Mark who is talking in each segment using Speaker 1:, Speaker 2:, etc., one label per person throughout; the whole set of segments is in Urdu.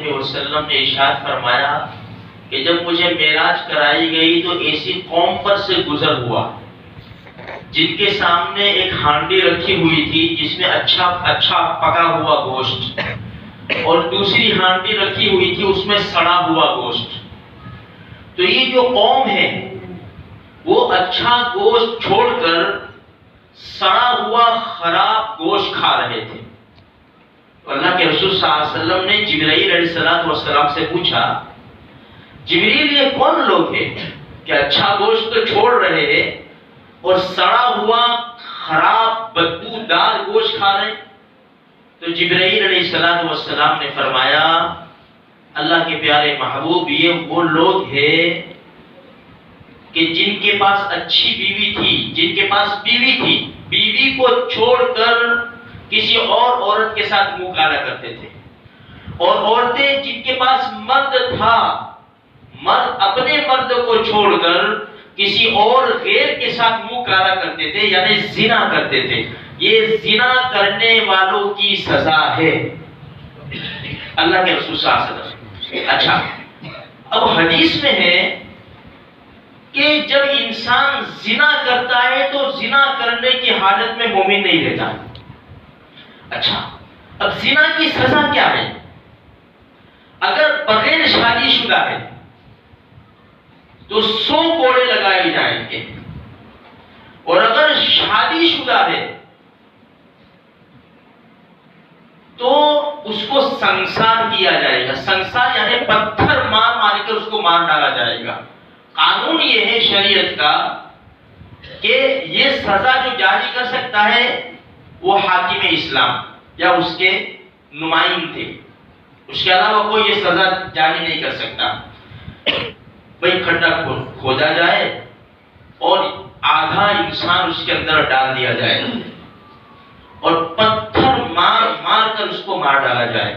Speaker 1: علیہ وسلم نے ارشاد فرمایا کہ جب مجھے معراج کرائی گئی تو ایسی قوم پر سے گزر ہوا جن کے سامنے ایک ہانڈی رکھی ہوئی تھی جس میں اچھا پکا ہوا گوشت، اور دوسری ہانڈی رکھی ہوئی تھی اس میں سڑا ہوا گوشت۔ تو یہ جو قوم ہے وہ اچھا گوشت چھوڑ کر سڑا ہوا خراب گوشت کھا رہے تھے۔ تو اللہ کے رسول صلی اللہ علیہ وسلم نے جبرائیل علیہ السلام سے پوچھا، جبریل یہ کون لوگ ہیں کہ اچھا گوشت تو چھوڑ رہے ہیں اور سڑا ہوا خراب بدبودار گوشت کھا رہے ہیں؟ تو جبرائیل علیہ السلام نے فرمایا، اللہ کے پیارے محبوب، یہ وہ لوگ ہیں کہ جن کے پاس اچھی بیوی تھی، جن کے پاس بیوی تھی، بیوی کو چھوڑ کر کسی اور عورت کے ساتھ منہ کالا کرتے تھے، اور عورتیں جن کے پاس مرد تھا، مرد اپنے مرد کو چھوڑ کر کسی اور غیر کے ساتھ منہ کالا کرتے تھے، یعنی زنا کرتے تھے۔ یہ زنا کرنے والوں کی سزا ہے، اللہ کے رسول صلی اللہ علیہ وسلم۔ اچھا، اب حدیث میں ہے کہ جب انسان زنا کرتا ہے تو زنا کرنے کی حالت میں مومن نہیں رہتا۔ اچھا، اب زنا کی سزا کیا ہے؟ اگر بغیر شادی شدہ ہے تو 100 کوڑے لگائے جائیں گے، اور اگر شادی شدہ ہے تو اس کو سنسار کیا جائے گا۔ سنسار یعنی پتھر مار مار کے اس کو مار ڈالا جائے گا۔ قانون یہ ہے شریعت کا کہ یہ سزا جو جاری کر سکتا ہے وہ حاکم اسلام یا اس کے نمائندے، اس کے علاوہ کوئی یہ سزا جاری نہیں کر سکتا۔ بھئی کھڈا کھودا جائے اور آدھا انسان اس کے اندر ڈال دیا جائے اور پتھر مار مار کر اس کو مار ڈالا جائے۔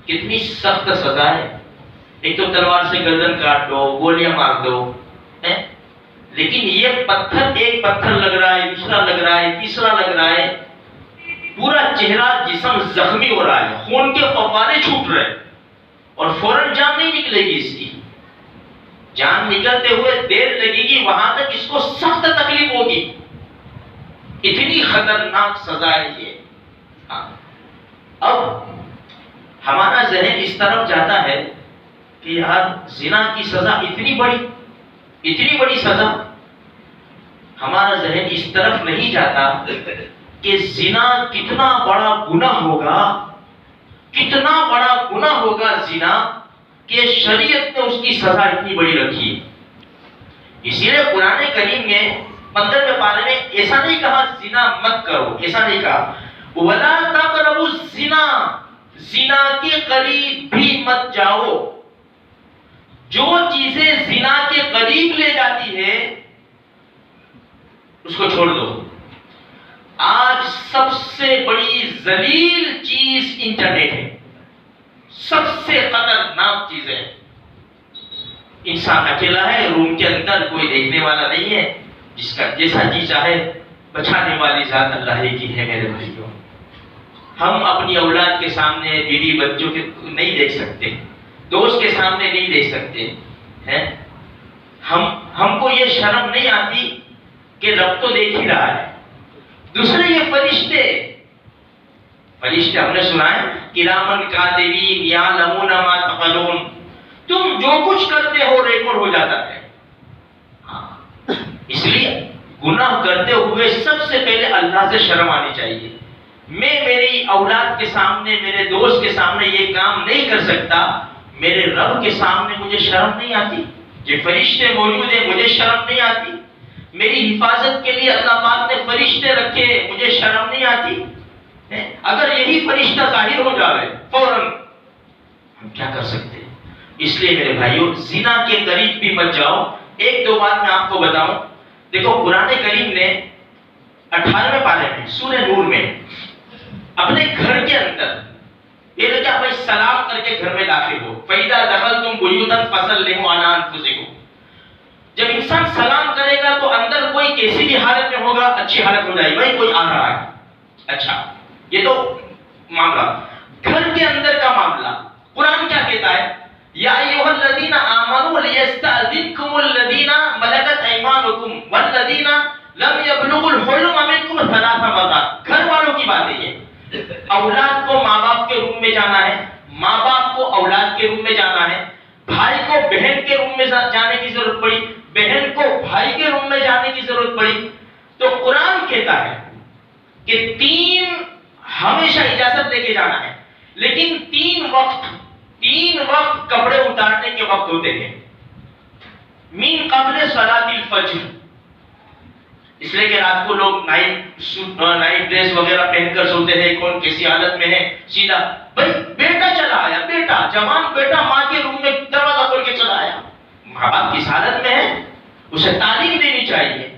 Speaker 1: کتنی سخت سزا ہے! ایک تو تلوار سے گردن کاٹ دو، گولیاں مار دو، لیکن یہ پتھر، ایک پتھر لگ رہا ہے، دوسرا لگ رہا ہے، تیسرا لگ رہا ہے، پورا چہرہ جسم زخمی ہو رہا ہے، خون کے فوارے چھوٹ رہے ہیں، اور فوراً جان نہیں نکلے گی اس کی۔ جان نکلتے ہوئے دیر لگے گی، وہاں تک اس کو سخت تکلیف ہوگی۔ اتنی خطرناک سزا ہے یہ۔ اب ہمارا ذہن اس طرف جاتا ہے کہ یار زنا کی سزا اتنی بڑی سزا۔ ہمارا ذہن اس طرف نہیں جاتا کہ زنا کتنا بڑا گناہ ہوگا، کتنا بڑا گناہ ہوگا زنا، کہ شریعت نے اس کی سزا اتنی بڑی رکھی ہے۔ اسی لیے قرآن کریم میں 15ویں پارے میں ایسا نہیں کہا زنا مت کرو، ایسا نہیں کہا وَلَا تَقْرَبُوا الزِّنَا، زنا کے قریب بھی مت جاؤ۔ جو چیزیں زنا کے قریب لے جاتی ہے اس کو چھوڑ دو۔ آج سب سے بڑی ذلیل چیز انٹرنیٹ ہے، سب سے خطرناک چیز ہے۔ انسان اکیلا ہے، روم کے اندر کوئی دیکھنے والا نہیں ہے، جس کا جیسا جی چاہے بچانے والی ذات اللہ ہی کی ہے۔ میرے بھائیوں، ہم اپنی اولاد کے سامنے، بیوی بچوں کے نہیں دیکھ سکتے، دوست کے سامنے نہیں دیکھ سکتے ہیں۔ ہم کو یہ شرم نہیں آتی کہ رب تو دیکھ ہی رہا ہے۔ دوسرے یہ فرشتے ہم نے سنا ہے کرامن کاتبین یعلمون ما تفعلون، تم جو کچھ کرتے ہو ریکارڈ ہو جاتا ہے۔ اس لیے گناہ کرتے ہوئے سب سے پہلے اللہ سے شرم آنی چاہیے۔ میں میری اولاد کے سامنے، میرے دوست کے سامنے یہ کام نہیں کر سکتا، میرے رب کے سامنے مجھے شرم نہیں آتی؟ یہ فرشتے موجود ہیں، مجھے شرم نہیں آتی؟ میری حفاظت کے لیے اللہ پاک نے فرشتے رکھے، مجھے شرم نہیں آتی؟ اگر یہی فرشتہ ظاہر ہو جائے فوراً ہم کیا کر سکتے ہیں؟ اس لیے میرے بھائیوں، زنا کے قریب بھی مت جاؤ۔ ایک دو بات میں آپ کو بتاؤں، دیکھو قرآن کریم نے 18ویں پارے میں سورہ نور میں اپنے گھر کے اندر یہ تو کیا بھائی سلام کر کے گھر میں داخل ہو، فَإِذَا دَخَلْتُمْ بُيُوتًا فَسَلِّمُوا عَلَىٰ أَنفُسِكُمْ۔ جب انسان سلام کرے گا تو اندر کوئی کیسی بھی حالت میں ہوگا، اچھی حالت ہو جائے، بھائی کوئی آ رہا ہے۔ اچھا، یہ تو معاملہ گھر کے اندر کا معاملہ۔ والذین لم یبلغوا الحلم منکم ثلاث مرات. گھر والوں کی بات ہے یہ. اولاد کو ماں باپ کے روم میں جانا ہے, ماں باپ کو اولاد کے روم میں جانا ہے, بھائی کو بہن کے روم میں جانے کی ضرورت پڑی, بہن کو بھائی کے روم میں جانے کی ضرورت پڑی. تو قرآن کہتا ہے کہ 3 ہمیشہ اجازت لے کے جانا ہے, لیکن 3 وقت کپڑے اتارنے کے وقت ہوتے ہیں. من قبل صلاۃ الفجر, اس لیے کہ رات کو لوگ نائٹ ڈریس وغیرہ پہن کر سوتے ہیں, کون کیسی حالت میں ہے, سیدھا بھائی بیٹا چلا آیا, بیٹا جوان بیٹا ماں کے روم میں دروازہ کھول کے چلا آیا. ماں باپ کس حالت میں ہے, اسے تعلیم دینی چاہیے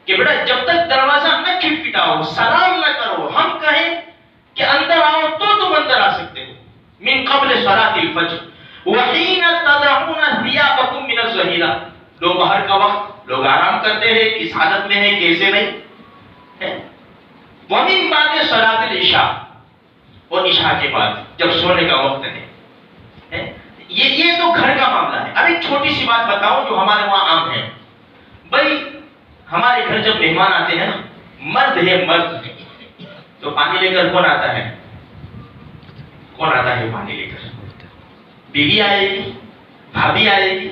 Speaker 1: کہ بیٹا جب تک دروازہ نہ کھٹکھٹاؤ, سلام نہ کرو, ہم کہیں کہ اندر آؤ تو تم اندر آ سکتے ہو. من قبل صلاۃ الفجر وحین تضعون ثیابکم من الظہیرہ, دوپہر کا وقت لوگ آرام کرتے ہیں, کس حالت میں ہے کیسے نہیں ہے. ومن بعد صلاۃ العشاء, اور عشاء کے بعد جب سونے کا وقت ہے. یہ تو گھر کا معاملہ ہے. اب ایک چھوٹی سی بات بتاؤں جو ہمارے وہاں عام ہے. بھائی ہمارے گھر جب مہمان آتے ہیں نا, مرد تو پانی لے کر کون آتا ہے, پانی لے کر؟ بیوی آئے گی, بھابھی آئے گی,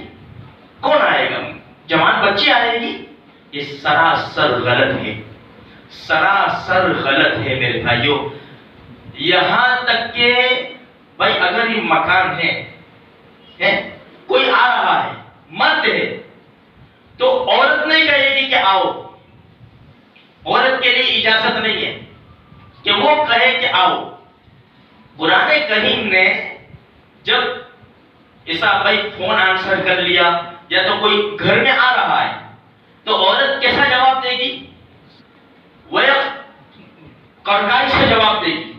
Speaker 1: کون آئے گا, جوان بچی آئے گی. یہ سراسر غلط ہے میرے بھائیوں. یہاں تک کہ بھائی اگر یہ مکان ہے, کوئی آ رہا ہے, مرد ہے, تو عورت نہیں کہے گی کہ آؤ. عورت کے لیے اجازت نہیں ہے کہ وہ کہے کہ آؤ. قرآن کریم نے جب ایسا بھائی فون آنسر کر لیا یا تو کوئی گھر میں آ رہا ہے, تو عورت کیسا جواب دے گی؟ وہ کڑکائی سے جواب دے گی.